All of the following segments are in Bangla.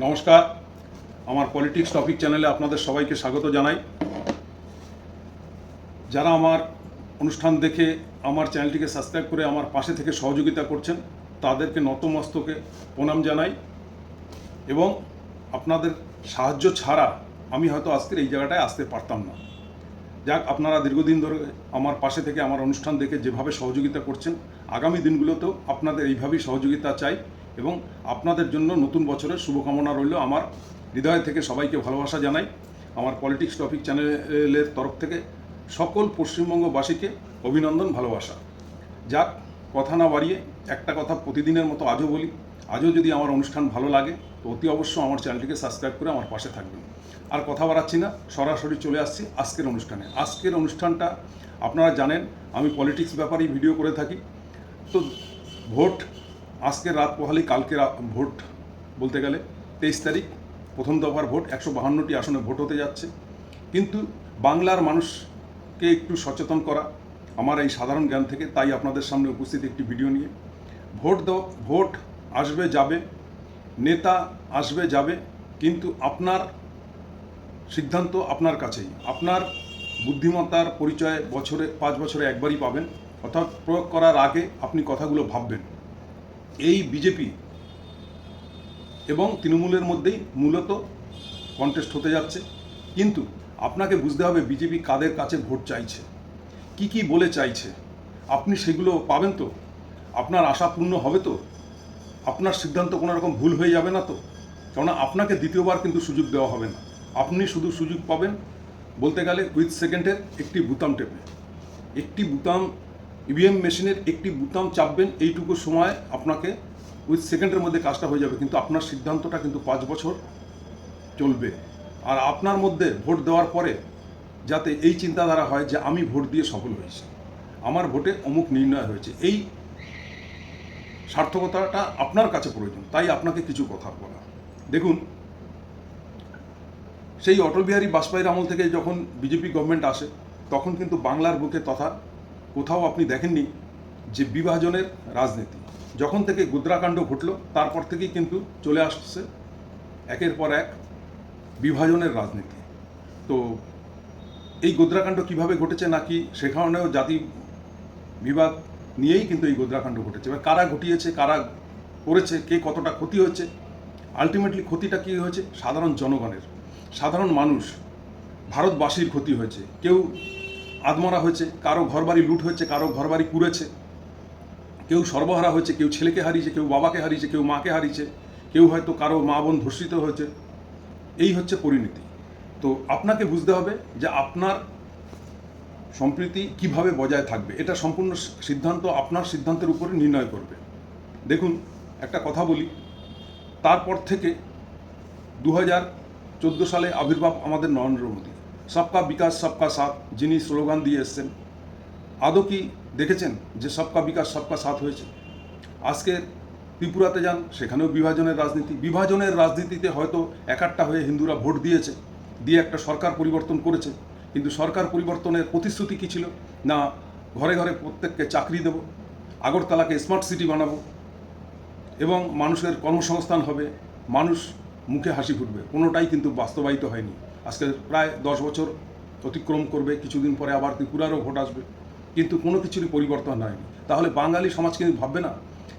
নমস্কার, আমার পলিটিক্স টপিক চ্যানেলে আপনাদের সবাইকে স্বাগত জানাই। যারা আমার অনুষ্ঠান দেখে আমার চ্যানেলটিকে সাবস্ক্রাইব করে আমার পাশে থেকে সহযোগিতা করছেন তাদেরকে নতমস্তকে প্রণাম জানাই এবং আপনাদের সাহায্য ছাড়া আমি হয়তো আজকের এই জায়গাটায় আসতে পারতাম না। যাক, আপনারা দীর্ঘদিন ধরে আমার পাশে থেকে আমার অনুষ্ঠান দেখে যেভাবে সহযোগিতা করছেন, আগামী দিনগুলোতেও আপনাদের এইভাবেই সহযোগিতা চাই এবং আপনাদের জন্য নতুন বছরের শুভকামনা রইল। আমার হৃদয় থেকে সবাইকে ভালোবাসা জানাই। আমার পলিটিক্স টপিক চ্যানেলের তরফ থেকে সকল পশ্চিমবঙ্গবাসীকে অভিনন্দন, ভালোবাসা। যাক, কথা না বাড়িয়ে একটা কথা প্রতিদিনের মতো আজও বলি, আজও যদি আমার অনুষ্ঠান ভালো লাগে তো অতি অবশ্য আমার চ্যানেলটিকে সাবস্ক্রাইব করে আমার পাশে থাকবেন। আর কথা বাড়াচ্ছি না, সরাসরি চলে আসছি আজকের অনুষ্ঠানে। আজকের অনুষ্ঠানটা আপনারা জানেন আমি পলিটিক্স ব্যাপারেই ভিডিও করে থাকি। তো ভোট আজকের রাত পোহালি, কালকে ভোট বলতে গেলে 23 তারিখ প্রথম দফার ভোট, 152টি আসনে ভোট হতে যাচ্ছে। কিন্তু বাংলার মানুষকে একটু সচেতন করা আমার এই সাধারণ জ্ঞান থেকে, তাই আপনাদের সামনে উপস্থিত একটি ভিডিও নিয়ে। ভোট আসবে যাবে, নেতা আসবে যাবে, কিন্তু আপনার সিদ্ধান্ত আপনার কাছেই। আপনার বুদ্ধিমত্তার পরিচয় 5 বছরে একবারই পাবেন, অর্থাৎ প্রয়োগ করার আগে আপনি কথাগুলো ভাববেন। এই বিজেপি এবং তৃণমূলের মধ্যেই মূলত কন্টেস্ট হতে যাচ্ছে, কিন্তু আপনাকে বুঝতে হবে বিজেপি কাদের কাছে ভোট চাইছে, কি বলে চাইছে। আপনি সেগুলো পাবেন তো? আপনার আশা পূর্ণ হবে তো? আপনার সিদ্ধান্ত কোনো রকম ভুল হয়ে যাবে না তো? কেননা আপনাকে দ্বিতীয়বার কিন্তু সুযোগ দেওয়া হবে না। আপনি শুধু সুযোগ পাবেন বলতে গেলে উইথ সেকেন্ডের একটি বুতাম টেপে, একটি বুতাম, ইভিএম মেশিনের একটি বুতাম চাপবেন, এইটুকু সময় আপনাকে উইথ সেকেন্ডের মধ্যে কাজটা হয়ে যাবে। কিন্তু আপনার সিদ্ধান্তটা কিন্তু 5 বছর চলবে। আর আপনার মধ্যে ভোট দেওয়ার পরে যাতে এই চিন্তাধারা হয় যে আমি ভোট দিয়ে সফল হয়েছি, আমার ভোটে অমুক নির্ণয় হয়েছে, এই সার্থকতাটা আপনার কাছে প্রয়োজন। তাই আপনাকে কিছু কথা বলা। দেখুন, সেই অটল বিহারী বাজপেয়ীর আমল থেকে যখন বিজেপি গভর্নমেন্ট আসে তখন কিন্তু বাংলার বুকে তথা কোথাও আপনি দেখেননি যে বিভাজনের রাজনীতি। যখন থেকে গোদ্রাকাণ্ড ঘটল তারপর থেকেই কিন্তু চলে আসছে একের পর এক বিভাজনের রাজনীতি। তো এই গোদ্রাকাণ্ড কিভাবে ঘটেছে, নাকি সেখানেও জাতি বিভাগ নিয়েই কিন্তু এই গোদ্রাকাণ্ড ঘটেছে। এবার কারা ঘটিয়েছে, কারা করেছে, কে কতটা ক্ষতি হয়েছে, আলটিমেটলি ক্ষতিটা কী হয়েছে? সাধারণ জনগণের, সাধারণ মানুষ, ভারতবাসীর ক্ষতি হয়েছে। কেউ আদমরা হয়েছে, কারো ঘরবাড়ি লুট হয়েছে, কারো ঘরবাড়ি পুড়েছে, কেউ সর্বহারা হয়েছে, কেউ ছেলেকে হারিয়েছে, কেউ বাবাকে হারিয়েছে, কেউ মাকে হারিয়েছে, কেউ হয়তো কারো মা বোন ধর্ষিত হয়েছে। এই হচ্ছে পরিণতি। তো আপনাকে বুঝতে হবে যে আপনার সম্প্রীতি কিভাবে বজায় থাকবে, এটা সম্পূর্ণ সিদ্ধান্ত আপনার সিদ্ধান্তের উপরে নির্ণয় করবে। দেখুন, একটা কথা বলি, তারপর থেকে 2014 সালে আবির্ভাব আমাদের নরেন্দ্র মোদী, সবকা বিকাশ সবকা সাথ, যিনি স্লোগান দিয়ে এসছেন, আদৌ কি দেখেছেন যে সবকা বিকাশ সবকা সাথ হয়েছে? আজকে ত্রিপুরাতে যান, সেখানেও বিভাজনের রাজনীতি। বিভাজনের রাজনীতিতে হয়তো একাট্টা হয়ে হিন্দুরা ভোট দিয়েছে, দিয়ে একটা সরকার পরিবর্তন করেছে, কিন্তু সরকার পরিবর্তনের প্রতিশ্রুতি কী ছিল? না, ঘরে ঘরে প্রত্যেককে চাকরি দেব, আগরতলাকে স্মার্ট সিটি বানাবো এবং মানুষের কর্মসংস্থান হবে, মানুষ মুখে হাসি ফুটবে। কোনোটাই কিন্তু বাস্তবায়িত হয়নি। আজকে প্রায় 10 বছর অতিক্রম করবে, কিছুদিন পরে আবার ত্রিপুরারও ভোট আসবে, কিন্তু কোনো কিছুরই পরিবর্তন হয়নি। তাহলে বাঙালি সমাজ কিন্তু ভাববে না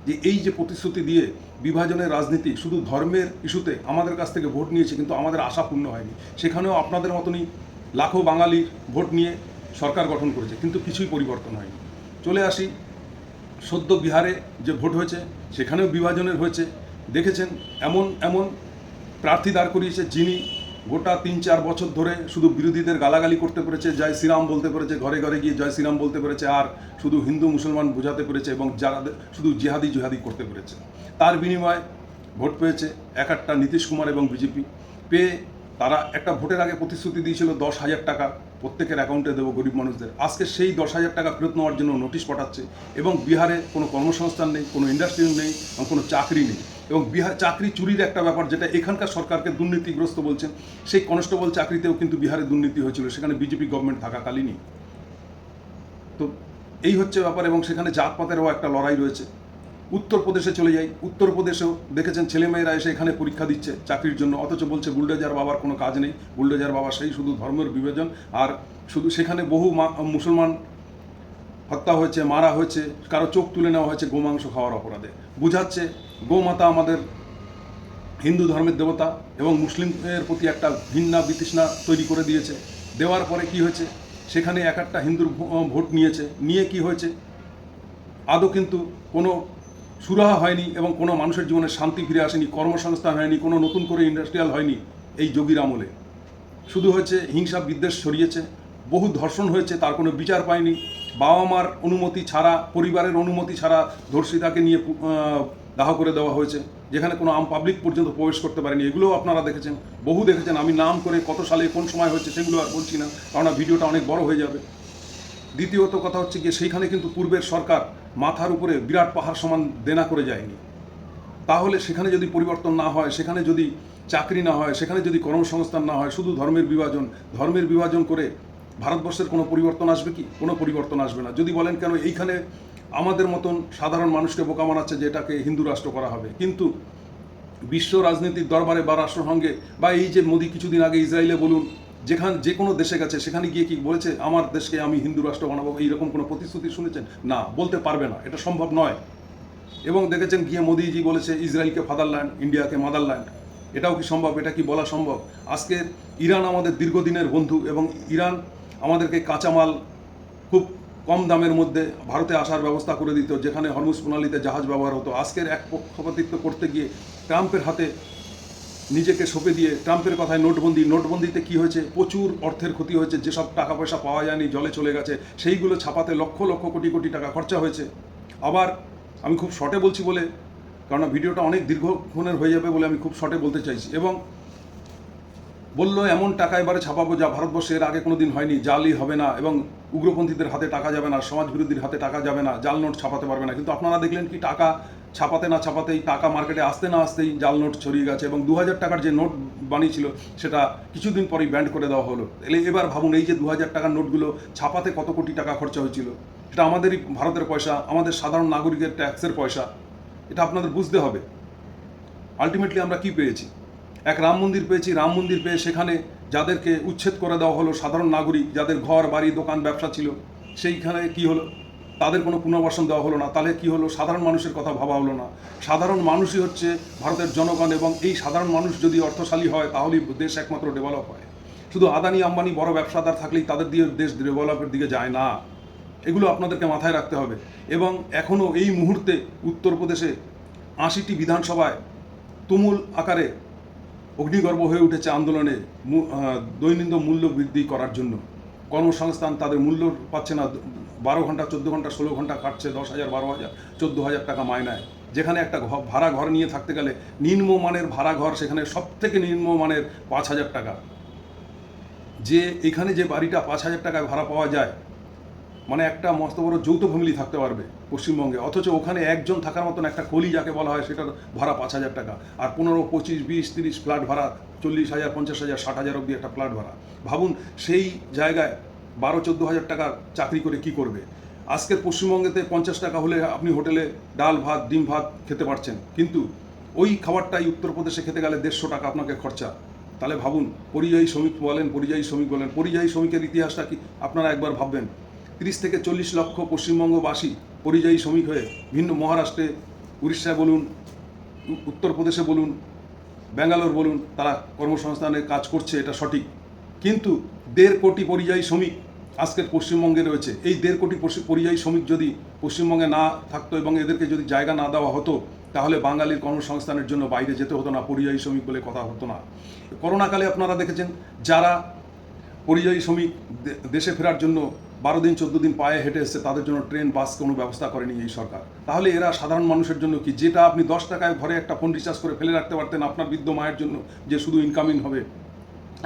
যে এই যে প্রতিশ্রুতি দিয়ে বিভাজনের রাজনীতি, শুধু ধর্মের ইস্যুতে আমাদের কাছ থেকে ভোট নিয়েছে কিন্তু আমাদের আশা পূর্ণ হয়নি। সেখানেও আপনাদের মতনই লাখো বাঙালির ভোট নিয়ে সরকার গঠন করেছে, কিন্তু কিছুই পরিবর্তন হয়নি। চলে আসি সদ্য বিহারে যে ভোট হয়েছে, সেখানেও বিভাজনের হয়েছে। দেখেছেন এমন এমন প্রার্থী দাঁড় করিয়েছে যিনি গোটা 3-4 বছর ধরে শুধু বিরোধীদের গালাগালি করতে পেরেছে, জয় শ্রীরাম বলতে পেরেছে, ঘরে ঘরে গিয়ে জয় শ্রীরাম বলতে পেরেছে, আর শুধু হিন্দু মুসলমান বোঝাতে পেরেছে এবং যারা শুধু জিহাদি করতে পেরেছে। তার বিনিময়ে ভোট পেয়েছে একটা নীতিশ কুমার এবং বিজেপি। পেয়ে তারা একটা ভোটের আগে প্রতিশ্রুতি দিয়েছিল 10,000 টাকা প্রত্যেকের অ্যাকাউন্টে দেবো গরিব মানুষদের। আজকে সেই 10,000 টাকা ফেরত নেওয়ার জন্য নোটিশ পাঠাচ্ছে এবং বিহারে কোনো কর্মসংস্থান নেই, কোনো ইন্ডাস্ট্রি নেই এবং কোনো চাকরি নেই। এবং বিহার চাকরি চুরির একটা ব্যাপার, যেটা এখানকার সরকারকে দুর্নীতিগ্রস্ত বলছেন, সেই কনস্টেবল চাকরিতেও কিন্তু বিহারে দুর্নীতি হয়েছিল, সেখানে বিজেপি গভর্নমেন্ট থাকাকালীনই। তো এই হচ্ছে ব্যাপার। এবং সেখানে জাতপাতেরও একটা লড়াই রয়েছে। উত্তরপ্রদেশে চলে যাই, উত্তরপ্রদেশেও দেখেছেন ছেলেমেয়েরা এসে এখানে পরীক্ষা দিচ্ছে চাকরির জন্য, অথচ বলছে বুলডোজার বাবার কোনো কাজ নেই, বুলডোজার বাবা সেই শুধু ধর্মের বিভাজন, আর শুধু সেখানে বহু মুসলমান হত্যা হয়েছে, মারা হয়েছে, কারো চোখ তুলে নেওয়া হয়েছে গোমাংস খাওয়ার অপরাধে। বুঝাচ্ছে গোমাতা আমাদের হিন্দু ধর্মের দেবতা এবং মুসলিমের প্রতি একটা ঘৃণা বিতৃষ্ণা তৈরি করে দিয়েছে। দেওয়ার পরে কি হয়েছে, সেখানে এক একটা হিন্দুর ভোট নিয়ে কি হয়েছে, আদৌ কিন্তু কোনো সুরাহা হয়নি এবং কোনো মানুষের জীবনে শান্তি ফিরে আসেনি, কর্মসংস্থান হয়নি, কোনো নতুন করে ইন্ডাস্ট্রিয়াল হয়নি এই যোগীর আমলে। শুধু হয়েছে হিংসা বিদ্বেষ ছড়িয়েছে, বহু ধর্ষণ হয়েছে, তার কোনো বিচার পায়নি, বাবা মার অনুমতি ছাড়া, পরিবারের অনুমতি ছাড়া ধর্ষিতাকে নিয়ে দাহ করে দেওয়া হয়েছে, যেখানে কোনো আম পাবলিক পর্যন্ত প্রবেশ করতে পারেনি। এগুলোও আপনারা দেখেছেন, বহু দেখেছেন। আমি নাম করে কত সালে কোন সময় হয়েছে সেগুলো আর বলছি না, কারণ ভিডিওটা অনেক বড় হয়ে যাবে। দ্বিতীয়ত কথা হচ্ছে গিয়ে সেইখানে কিন্তু পূর্বের সরকার মাথার উপরে বিরাট পাহাড় সমান দেনা করে যায়নি। তাহলে সেখানে যদি পরিবর্তন না হয়, সেখানে যদি চাকরি না হয়, সেখানে যদি কর্মসংস্থান না হয়, শুধু ধর্মের বিভাজন করে ভারতবর্ষের কোনো পরিবর্তন আসবে কি? কোনো পরিবর্তন আসবে না। যদি বলেন কেন এইখানে আমাদের মতন সাধারণ মানুষকে বোকা বানাচ্ছে যে এটাকে হিন্দু রাষ্ট্র করা হবে, কিন্তু বিশ্ব রাজনীতির দরবারে বা রাষ্ট্রসংঘে বা এই যে মোদি কিছুদিন আগে ইসরায়েলে বলুন, যে কোনো দেশে গেছে, সেখানে গিয়ে কি বলেছে, আমার দেশকে আমি হিন্দু রাষ্ট্র বানাবো, এইরকম কোনো প্রতিশ্রুতি শুনেছেন? না, বলতে পারবে না, এটা সম্ভব নয়। এবং দেখেছেন গিয়ে মোদিজি বলেছে ইসরায়েলকে ফাদারল্যান্ড, ইন্ডিয়াকে মাদারল্যান্ড। এটাও কি সম্ভব? এটা কি বলা সম্ভব? আজকে ইরান আমাদের দীর্ঘদিনের বন্ধু এবং ইরান আমাদেরকে কাঁচামাল খুব কম দামের মধ্যে ভারতে আসার ব্যবস্থা করে দিত, যেখানে হরমুজ প্রণালীতে জাহাজ ব্যবহার হতো। আজকের এক পক্ষপাতিত্ব করতে গিয়ে ট্রাম্পের হাতে নিজেকে সঁপে দিয়ে, ট্রাম্পের কথায় নোটবন্দিতে কি হয়েছে, প্রচুর অর্থের ক্ষতি হয়েছে, যেসব টাকা পয়সা পাওয়া যায়নি, জলে চলে গেছে, সেইগুলো ছাপাতে লক্ষ লক্ষ কোটি কোটি টাকা খরচা হয়েছে। আবার আমি খুব শর্টে বলছি বলে, কারণ ভিডিওটা অনেক দীর্ঘক্ষণের হয়ে যাবে বলে আমি খুব শর্টে বলতে চাইছি। এবং বললো এমন টাকা এবারে ছাপাবো যা ভারতবর্ষে এর আগে কোনো দিন হয়নি, জালই হবে না এবং উগ্রপন্থীদের হাতে টাকা যাবে না, সমাজ বিরোধীর হাতে টাকা যাবে না, জাল নোট ছাপাতে পারবে না। কিন্তু আপনারা দেখলেন কি, টাকা ছাপাতে না ছাপাতেই, টাকা মার্কেটে আসতে না আসতেই জাল নোট ছড়িয়ে গেছে এবং 2000 টাকার যে নোট বানিয়েছিল সেটা কিছুদিন পরেই ব্যান্ড করে দেওয়া হলো। এবার ভাবুন, এই যে 2000 টাকার নোটগুলো ছাপাতে কত কোটি টাকা খরচা হয়েছিল, এটা আমাদেরই ভারতের পয়সা, আমাদের সাধারণ নাগরিকের ট্যাক্সের পয়সা। এটা আপনাদের বুঝতে হবে। আলটিমেটলি আমরা কি পেয়েছি? এক রাম মন্দির পেয়েছি। রাম মন্দির পেয়ে সেখানে যাদেরকে উচ্ছেদ করে দেওয়া হলো, সাধারণ নাগরিক যাদের ঘর বাড়ি দোকান ব্যবসা ছিল, সেইখানে কি হলো? তাদের কোনো পুনর্বাসন দেওয়া হলো না। তাহলে কি হলো? সাধারণ মানুষের কথা ভাবা হলো না। সাধারণ মানুষই হচ্ছে ভারতের জনগণ, এবং এই সাধারণ মানুষ যদি অর্থশালী হয় তাহলেই দেশ একমাত্র ডেভেলপ হয়। শুধু আদানি আম্বানি বড় ব্যবসাদার থাকলেই তাদের দিয়ে দেশ ডেভেলপের দিকে যায় না। এগুলো আপনাদেরকে মাথায় রাখতে হবে। এবং এখনও এই মুহূর্তে উত্তরপ্রদেশে 80টি বিধানসভায় তুমুল আকারে অগ্নিগর্ভ হয়ে উঠেছে আন্দোলনে দৈনন্দিন মূল্য বৃদ্ধি করার জন্য। কর্মসংস্থান তাদের মূল্য পাচ্ছে না, 12 ঘন্টা 14 ঘন্টা 16 ঘন্টা কাটছে, 10,000 12,000 14,000 টাকা মায়নায়। যেখানে একটা ভাড়া ঘর নিয়ে থাকতে গেলে নিম্নমানের ভাড়া ঘর, সেখানে সব থেকে নিম্নমানের 5,000 টাকা। যে এখানে যে বাড়িটা 5,000 টাকায় ভাড়া পাওয়া যায়, মানে একটা মস্ত বড় যৌথ ফ্যামিলি থাকতে পারবে পশ্চিমবঙ্গে, অথচ ওখানে একজন থাকার মতন একটা কলি যাকে বলা হয়, সেটার ভাড়া 5,000 টাকা। আর 15, 25, 20, 30 ফ্ল্যাট ভাড়া 40,000, 50,000, 60,000 অবধি একটা ফ্ল্যাট ভাড়া। ভাবুন, সেই জায়গায় 12-14,000 টাকা চাকরি করে কি করবে? আজকের পশ্চিমবঙ্গেতে 50 টাকা হলে আপনি হোটেলে ডাল ভাত ডিম ভাত খেতে পারছেন, কিন্তু ওই খাবারটাই উত্তরপ্রদেশে খেতে গেলে 150 টাকা আপনাকে খরচা। তাহলে ভাবুন, পরিযায়ী শ্রমিক বলেন, পরিযায়ী শ্রমিকের ইতিহাসটা কি আপনারা একবার ভাববেন। 30 থেকে 40 লক্ষ পশ্চিমবঙ্গবাসী পরিযায়ী শ্রমিক হয়ে ভিন্ন মহারাষ্ট্রে, উড়িষ্যায় বলুন, উত্তরপ্রদেশে বলুন, ব্যাঙ্গালোর বলুন, তারা কর্মসংস্থানে কাজ করছে, এটা সঠিক। কিন্তু 1.5 কোটি পরিযায়ী শ্রমিক আজকের পশ্চিমবঙ্গে রয়েছে। এই 1.5 কোটি পরিযায়ী শ্রমিক যদি পশ্চিমবঙ্গে না থাকতো এবং এদেরকে যদি জায়গা না দেওয়া হতো, তাহলে বাঙালির কর্মসংস্থানের জন্য বাইরে যেতে হতো না, পরিযায়ী শ্রমিক বলে কথা হতো না। করোনাকালে আপনারা দেখেছেন, যারা পরিযায়ী শ্রমিক দেশে ফেরার জন্য 12 দিন 14 দিন পায়ে হেঁটে এসছে, তাদের জন্য ট্রেন বাস কোনো ব্যবস্থা করেনি এই সরকার। তাহলে এরা সাধারণ মানুষের জন্য কি? যেটা আপনি 10 টাকায় ঘরে একটা ফোন রিচার্জ করে ফেলে রাখতে পারতেন আপনার বৃদ্ধ মায়ের জন্য, যে শুধু ইনকামিং হবে,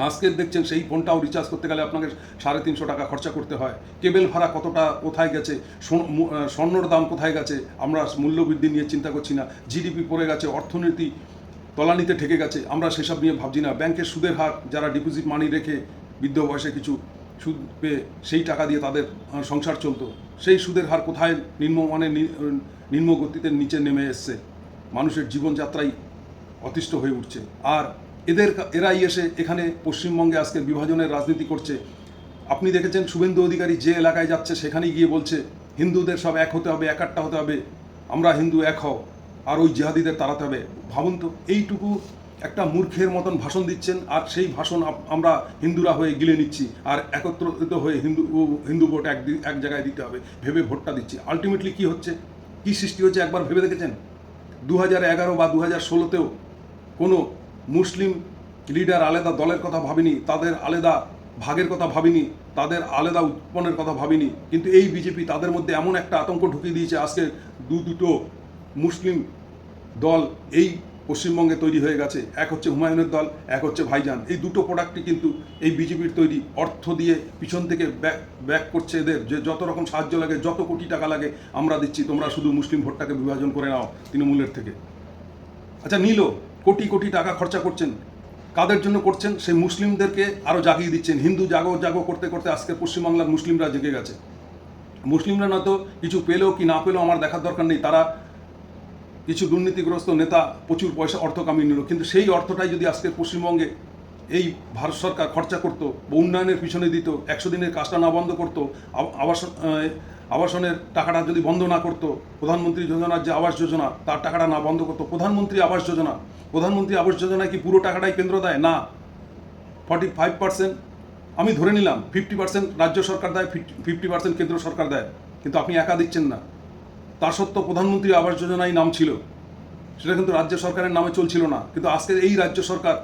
আজকে দেখছেন সেই ফোনটাও রিচার্জ করতে গেলে আপনাকে 350 টাকা খরচা করতে হয়। কেবেল ভাড়া কতটা কোথায় গেছে, স্বর্ণর দাম কোথায় গেছে, আমরা মূল্যবৃদ্ধি নিয়ে চিন্তা করছি না। জিডিপি পড়ে গেছে, অর্থনীতি তলানিতে ঠেকে গেছে, আমরা সেসব নিয়ে ভাবছি না। ব্যাংকের সুদের হার, যারা ডিপোজিট মানি রেখে বৃদ্ধ বয়সে কিছু সুদ পেয়ে সেই টাকা দিয়ে তাদের সংসার চলতো। সেই সুদের হার কোথায় নিম্ন গতিতে নিচে নেমে এসছে, মানুষের জীবনযাত্রাই অতিষ্ঠ হয়ে উঠছে। আর এরাই এসে এখানে পশ্চিমবঙ্গে আজকে বিভাজনের রাজনীতি করছে। আপনি দেখেছেন শুভেন্দু অধিকারী যে এলাকায় যাচ্ছে সেখানেই গিয়ে বলছে হিন্দুদের সব এক হতে হবে, একাট্টা হতে হবে, আমরা হিন্দু এক হও, আর ওই জিহাদিদের তাড়াতে হবে। ভাবুন তো, এইটুকু একটা মূর্খের মতন ভাষণ দিচ্ছেন, আর সেই ভাষণ আমরা হিন্দুরা হয়ে গিলে নিচ্ছি, আর একত্রিত হয়ে হিন্দু ভোট এক জায়গায় দিতে হবে ভেবে ভোটটা দিচ্ছি। আলটিমেটলি কি হচ্ছে, কি সৃষ্টি হচ্ছে একবার ভেবে দেখেছেন? 2011 বা 2016তেও কোনো মুসলিম লিডার আলাদা দলের কথা ভাবিনি, তাদের আলাদা ভাগের কথা ভাবিনি, তাদের আলাদা উৎপন্নের কথা ভাবিনি। কিন্তু এই বিজেপি তাদের মধ্যে এমন একটা আতঙ্ক ঢুকিয়ে দিয়েছে, আজকে দুটো মুসলিম দল এই পশ্চিমবঙ্গে তৈরি হয়ে গেছে। এক হচ্ছে হুমায়ুনের দল, এক হচ্ছে ভাইজান। এই দুটো প্রোডাক্টই কিন্তু এই বিজেপির তৈরি। অর্থ দিয়ে পিছন থেকে ব্যাক করছে এদের, যে যত রকম সাহায্য লাগে, যত কোটি টাকা লাগে আমরা দিচ্ছি, তোমরা শুধু মুসলিম ভোটটাকে বিভাজন করে নাও তৃণমূলের থেকে। আচ্ছা, নিল কোটি কোটি টাকা খরচা করছেন, কাদের জন্য করছেন? সেই মুসলিমদেরকে আরও জাগিয়ে দিচ্ছেন। হিন্দু জাগো জাগো করতে করতে আজকে পশ্চিমবাংলার মুসলিমরা জেগে গেছে। মুসলিমরা না তো কিছু পেলেও কি না পেলেও আমার দেখার দরকার নেই, তারা কিছু দুর্নীতিগ্রস্ত নেতা প্রচুর পয়সা অর্থ কামিয়ে নিল, কিন্তু সেই অর্থটাই যদি আজকে পশ্চিমবঙ্গে এই ভারত সরকার খরচা করতো বা উন্নয়নের পিছনে দিত, 100 দিনের কাজটা না বন্ধ করতো, আবাসনের টাকাটা যদি বন্ধ না করতো, প্রধানমন্ত্রী যোজনার যে আবাস যোজনা তার টাকাটা না বন্ধ করতো, প্রধানমন্ত্রী আবাস যোজনায় কি পুরো টাকাটাই কেন্দ্র দেয়? না, 45% আমি ধরে নিলাম, 50% রাজ্য সরকার দেয়, 50% কেন্দ্র সরকার দেয়, কিন্তু আপনি একা দিচ্ছেন না। তা সত্ত্বেও প্রধানমন্ত্রী আবাস যোজনায় নাম ছিল, সেটা কিন্তু রাজ্য সরকারের নামে চলছিল না। কিন্তু আজকে এই রাজ্য সরকার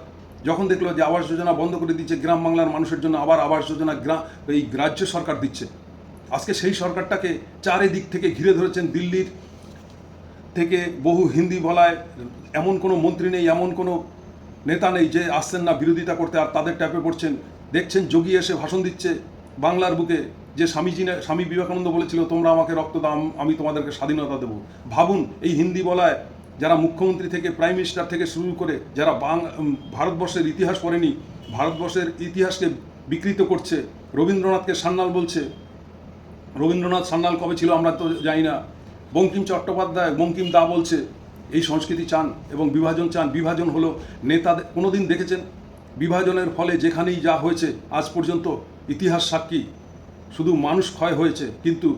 যখন দেখলো যে আবাস যোজনা বন্ধ করে দিচ্ছে, গ্রাম বাংলার মানুষের জন্য আবার আবাস যোজনা এই রাজ্য সরকার দিচ্ছে, আজকে সেই সরকারটাকে চারিদিক থেকে ঘিরে ধরেছেন। দিল্লির থেকে বহু হিন্দি বলায় এমন কোনো মন্ত্রী নেই, এমন কোনো নেতা নেই যে আসছেন না বিরোধিতা করতে, আর তাদের ট্যাপে পড়ছেন। দেখছেন যোগী এসে ভাষণ দিচ্ছে বাংলার বুকে, যে স্বামী বিবেকানন্দ বলেছিল তোমরা আমাকে রক্ত দাও, আমি তোমাদেরকে স্বাধীনতা দেবো। ভাবুন, এই হিন্দি বলায় যারা মুখ্যমন্ত্রী থেকে প্রাইম মিনিস্টার থেকে শুরু করে যারা ভারতবর্ষের ইতিহাস পড়েনি, ভারতবর্ষের ইতিহাসকে বিকৃত করছে, রবীন্দ্রনাথকে সান্যাল বলছে। রবীন্দ্রনাথ সান্যাল কবে ছিল আমরা তো জানি না। বঙ্কিম চট্টোপাধ্যায় বঙ্কিম দা বলছে। এই সংস্কৃতি চান এবং বিভাজন চান। বিভাজন হলো নেতাদের, কোনোদিন দেখেছেন বিভাজনের ফলে যেখানেই যা হয়েছে আজ পর্যন্ত ইতিহাস সাক্ষী, শুধু মানুষ ক্ষয় হয়েছে, কিন্তু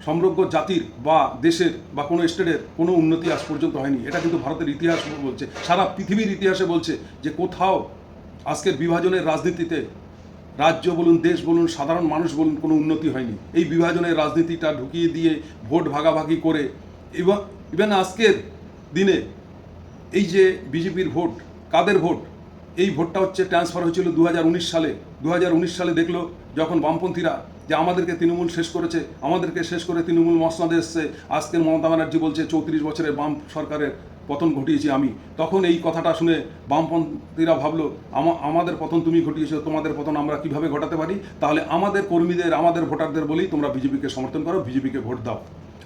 সমগ্র জাতির বা দেশের বা কোনো স্টেটের কোনো উন্নতি আজ পর্যন্ত হয়নি। এটা কিন্তু ভারতের ইতিহাস বলছে, সারা পৃথিবীর ইতিহাসে বলছে যে কোথাও আজকের বিভাজনের রাজনীতিতে রাজ্য বলুন, দেশ বলুন, সাধারণ মানুষ বলুন, কোনো উন্নতি হয়নি। এই বিভাজনের রাজনীতিটা ঢুকিয়ে দিয়ে ভোট ভাগাভাগি করে, ইভেন আজকের দিনে এই যে বিজেপির ভোট, কাদের ভোট? এই ভোটটা হচ্ছে ট্রান্সফার হয়েছিল 2019 সালে। 2019 সালে দেখলো যখন বামপন্থীরা যে আমাদেরকে তৃণমূল শেষ করেছে, আমাদেরকে শেষ করে তৃণমূল মসনদে এসছে, আজকের মমতা ব্যানার্জি বলছে 34 বছরের বাম সরকারের পতন ঘটিয়েছি আমি। তখন এই কথাটা শুনে বামপন্থীরা ভাবলো আমাদের পতন তুমি ঘটিয়েছো, তোমাদের পতন আমরা কিভাবে ঘটাতে পারি? তাহলে আমাদের কর্মীদের, আমাদের ভোটারদের বলেই তোমরা বিজেপিকে সমর্থন করো, বিজেপিকে ভোট দাও।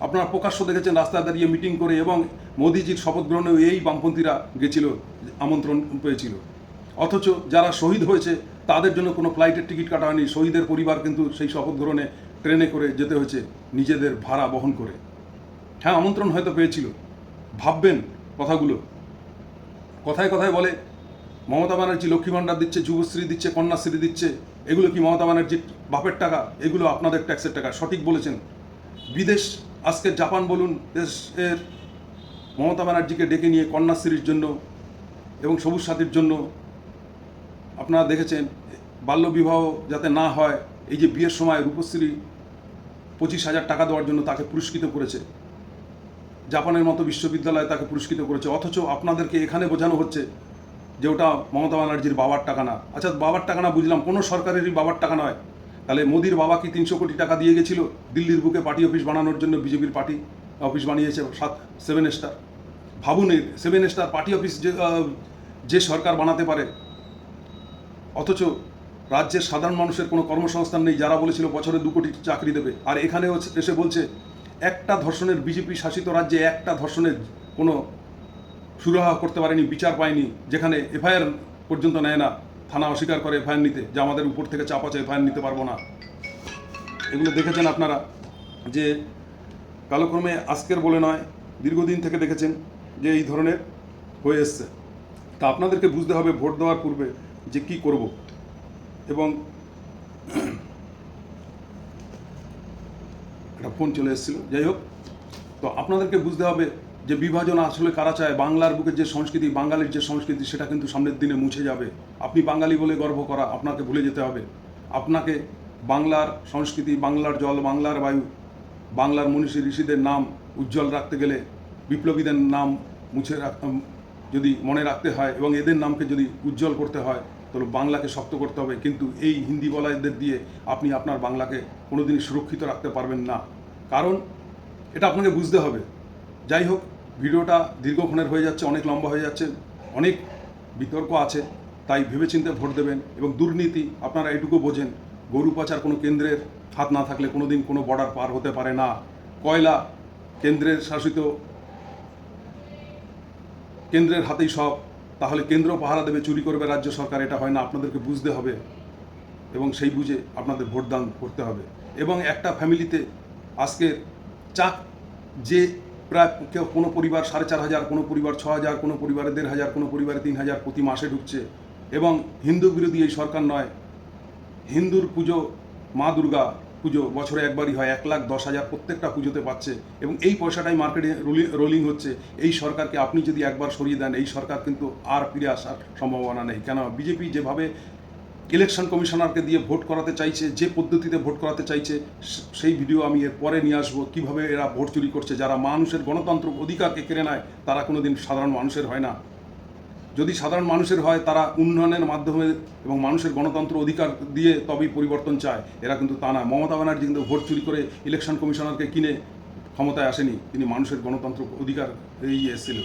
আপনারা প্রকাশ্য দেখেছেন রাস্তায় দাঁড়িয়ে মিটিং করে, এবং মোদিজির শপথ গ্রহণেও এই বামপন্থীরা গেছিল, আমন্ত্রণ পেয়েছিল। অথচ যারা শহীদ হয়েছে তাদের জন্য কোনো ফ্লাইটের টিকিট কাটা হয়নি। শহীদের পরিবার কিন্তু সেই শপথ গ্রহণে ট্রেনে করে যেতে হয়েছে, নিজেদের ভাড়া বহন করে। হ্যাঁ, আমন্ত্রণ হয়তো পেয়েছিল। ভাববেন কথাগুলো। কথায় কথায় বলে মমতা ব্যানার্জি লক্ষ্মী ভাণ্ডার দিচ্ছে, যুবশ্রী দিচ্ছে, কন্যাশ্রী দিচ্ছে। এগুলো কি মমতা ব্যানার্জির বাপের টাকা? এগুলো আপনাদের ট্যাক্সের টাকা। সঠিক বলেছেন। বিদেশ, আজকে জাপান বলুন, দেশের মমতা ব্যানার্জিকে ডেকে নিয়ে কন্যাশ্রীর জন্য এবং সবুজ সাথীর জন্য, আপনারা দেখেছেন বাল্যবিবাহ যাতে না হয়, এই যে বিয়ের সময় রূপশ্রী 25,000 টাকা দেওয়ার জন্য তাকে পুরস্কৃত করেছে। জাপানের মতো বিশ্ববিদ্যালয়ে তাকে পুরস্কৃত করেছে। অথচ আপনাদেরকে এখানে বোঝানো হচ্ছে যে ওটা মমতা ব্যানার্জির বাবার টাকা না। আচ্ছা, বাবার টাকা না বুঝলাম, কোনো সরকারেরই বাবার টাকা নয়। তাহলে মোদির বাবা কি 300 কোটি টাকা দিয়ে গেছিল দিল্লির বুকে পার্টি অফিস বানানোর জন্য? বিজেপির পার্টি অফিস বানিয়েছে 7 স্টার। ভাবুন, 7 স্টার পার্টি অফিস যে সরকার বানাতে পারে, অথচ রাজ্যের সাধারণ মানুষের কোনো কর্মসংস্থান নেই, যারা বলেছিল বছরে 2 কোটি চাকরি দেবে। আর এখানে এসে বলছে একটা ধর্ষণের, বিজেপি শাসিত রাজ্যে একটা ধর্ষণের কোনো সুরাহা করতে পারেনি, বিচার পায়নি, যেখানে এফআইআর পর্যন্ত নেয় না। থানা অস্বীকার করে এফআইআর নিতে, যে আমাদের উপর থেকে চাপ আছে এফআইআর নিতে পারবো না। এগুলো দেখেছেন আপনারা যে কালক্রমে আজকের বলে নয়, দীর্ঘদিন থেকে দেখেছেন যে এই ধরনের হয়ে এসছে। তা আপনাদেরকে বুঝতে হবে ভোট দেওয়ার পূর্বে যে কি করব। এবং একটা ফোন চলে এসেছিল, যাই হোক, তো আপনাদেরকে বুঝতে হবে যে বিভাজন আসলে কারা চায়। বাংলার বুকের যে সংস্কৃতি, বাঙালির যে সংস্কৃতি, সেটা কিন্তু সামনের দিনে মুছে যাবে। আপনি বাঙালি বলে গর্ব করা আপনাকে ভুলে যেতে হবে। আপনাকে বাংলার সংস্কৃতি, বাংলার জল, বাংলার বায়ু, বাংলার মনীষী ঋষিদের নাম উজ্জ্বল রাখতে গেলে, বিপ্লবীদের নাম যদি মনে রাখতে হয় এবং এদের নামকে যদি উজ্জ্বল করতে হয়, তাহলে বাংলাকে শক্ত করতে হবে। কিন্তু এই হিন্দি বলাইদের দিয়ে আপনি আপনার বাংলাকে কোনোদিনই সুরক্ষিত রাখতে পারবেন না, কারণ এটা আপনাকে বুঝতে হবে। যাই হোক, ভিডিওটা দীর্ঘক্ষণের হয়ে যাচ্ছে, অনেক লম্বা হয়ে যাচ্ছে, অনেক বিতর্ক আছে, তাই ভেবেচিন্তে ভোট দেবেন। এবং দুর্নীতি আপনারা এটুকু বোঝেন, গরু পাচার কোনো কেন্দ্রের হাত না থাকলে কোনোদিন কোনো বর্ডার পার হতে পারে না। কয়লা কেন্দ্রের শাসিত, কেন্দ্রের হাতেই সব, তাহলে কেন্দ্র পাহারা দেবে, চুরি করবে রাজ্য সরকার, এটা হয় না। আপনাদেরকে বুঝতে হবে এবং সেই বুঝে আপনাদের ভোটদান করতে হবে। এবং একটা ফ্যামিলিতে আজকে যে প্রায় কেউ কোনো পরিবার 4,500, কোনো পরিবার 6,000, কোনো পরিবারে 1,500, কোনো পরিবারে 3,000 প্রতি মাসে ঢুকছে। এবং হিন্দু বিরোধী এই সরকার নয়। হিন্দুর পুজো, মা দুর্গা পুজো বছরে একবারই হয়, 1,10,000 প্রত্যেকটা পুজোতে পাচ্ছে, এবং এই পয়সাটাই মার্কেটে রোলিং হচ্ছে। এই সরকারকে আপনি যদি একবার সরিয়ে দেন, এই সরকার কিন্তু আর ফিরে আসার সম্ভাবনা নেই। কেন, বিজেপি যেভাবে ইলেকশন কমিশনারকে দিয়ে ভোট করাতে চাইছে, যে পদ্ধতিতে ভোট করাতে চাইছে, সেই ভিডিও আমি এর পরে নিয়ে আসবো। কীভাবে এরা ভোট চুরি করছে। যারা মানুষের গণতন্ত্র অধিকারকে কেড়ে নেয়, তারা কোনোদিন সাধারণ মানুষের হয় না। যদি সাধারণ মানুষের হয়, তারা উন্নয়নের মাধ্যমে এবং মানুষের গণতন্ত্র অধিকার দিয়ে তবেই পরিবর্তন চায়। এরা কিন্তু তা না। মমতা ব্যানার্জি কিন্তু ভোট চুরি করে ইলেকশন কমিশনারকে কিনে ক্ষমতায় আসেনি। তিনি মানুষের গণতন্ত্র অধিকার এসেছিল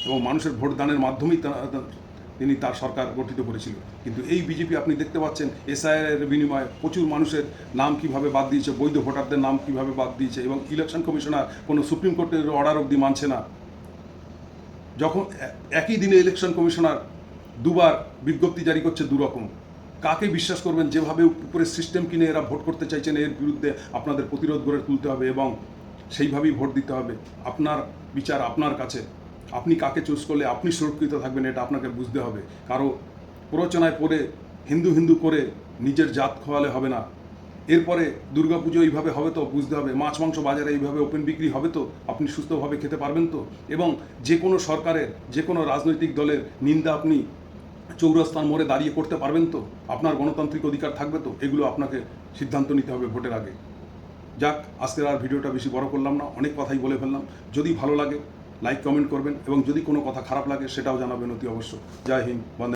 এবং মানুষের ভোটদানের মাধ্যমেই তিনি তার সরকার গঠিত করেছিল। কিন্তু এই বিজেপি আপনি দেখতে পাচ্ছেন এসআইআর বিনিময়ে প্রচুর মানুষের নাম কিভাবে বাদ দিয়েছে, বৈধ ভোটারদের নাম কিভাবে বাদ দিয়েছে, এবং ইলেকশন কমিশনার কোনো সুপ্রিম কোর্টের অর্ডার অবধি মানছে না। যখন একই দিনে ইলেকশন কমিশনার দুবার বিজ্ঞপ্তি জারি করছে দুরকম, কাকে বিশ্বাস করবেন? যেভাবে উপরে সিস্টেম কিনে এরা ভোট করতে চাইছেন, এর বিরুদ্ধে আপনাদের প্রতিরোধ গড়ে তুলতে হবে এবং সেইভাবেই ভোট দিতে হবে। আপনার বিচার আপনার কাছে। আপনি কাকে চুজ করলে আপনি সুরক্ষিত থাকবেন, এটা আপনাকে বুঝতে হবে। কারো প্ররোচনায় পড়ে হিন্দু হিন্দু করে নিজের জাত খোয়ালে হবে না। এরপরে দুর্গাপুজো এইভাবে হবে তো বুঝতে হবে। মাছ মাংস বাজারে এইভাবে ওপেন বিক্রি হবে তো আপনি সুস্থভাবে খেতে পারবেন তো? এবং যে কোনো সরকারের, যে কোনো রাজনৈতিক দলের নিন্দা আপনি চৌরাস্তার মোড়ে দাঁড়িয়ে করতে পারবেন তো? আপনার গণতান্ত্রিক অধিকার থাকবে তো? এগুলো আপনাকে সিদ্ধান্ত নিতে হবে ভোটের আগে। যাক, আজকের আর ভিডিওটা বেশি বড় করলাম না, অনেক কথাই বলে ফেললাম। যদি ভালো লাগে লাইক কমেন্ট করবেন, এবং যদি কোনো কথা খারাপ লাগে সেটাও জানাবেন অতি অবশ্য। জয় হিন্দ, বন্দে।